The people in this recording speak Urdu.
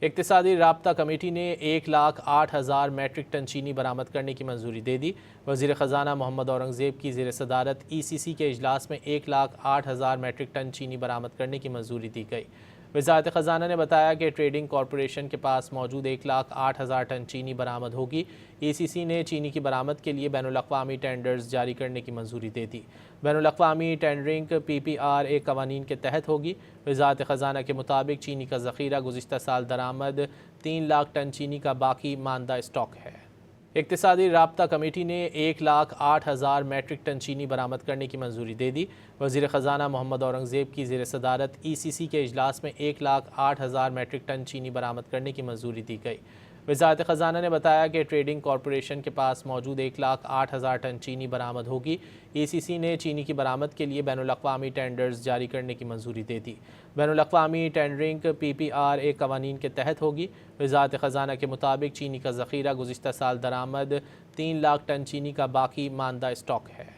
اقتصادی رابطہ کمیٹی نے 1,08,000 میٹرک ٹن چینی برآمد کرنے کی منظوری دے دی۔ وزیر خزانہ محمد اورنگزیب کی زیر صدارت ای سی سی کے اجلاس میں 1,08,000 میٹرک ٹن چینی برآمد کرنے کی منظوری دی گئی۔ وزارت خزانہ نے بتایا کہ ٹریڈنگ کارپوریشن کے پاس موجود 1,08,000 ٹن چینی برآمد ہوگی۔ ای سی سی نے چینی کی برآمد کے لیے بین الاقوامی ٹینڈرز جاری کرنے کی منظوری دے دی۔ بین الاقوامی ٹینڈرنگ PPRA قوانین کے تحت ہوگی۔ وزارت خزانہ کے مطابق چینی کا ذخیرہ گزشتہ سال درآمد 3 لاکھ ٹن چینی کا باقی ماندہ اسٹاک ہے۔ اقتصادی رابطہ کمیٹی نے 1,08,000 میٹرک ٹن چینی برآمد کرنے کی منظوری دے دی۔ وزیر خزانہ محمد اورنگزیب کی زیر صدارت ای سی سی کے اجلاس میں 1,08,000 میٹرک ٹن چینی برآمد کرنے کی منظوری دی گئی۔ وزارت خزانہ نے بتایا کہ ٹریڈنگ کارپوریشن کے پاس موجود 1,08,000 ٹن چینی برآمد ہوگی۔ ای سی سی نے چینی کی برآمد کے لیے بین الاقوامی ٹینڈرز جاری کرنے کی منظوری دے دی۔ بین الاقوامی ٹینڈرنگ PPRA قوانین کے تحت ہوگی۔ وزارت خزانہ کے مطابق چینی کا ذخیرہ گزشتہ سال درآمد 3 لاکھ ٹن چینی کا باقی ماندہ اسٹاک ہے۔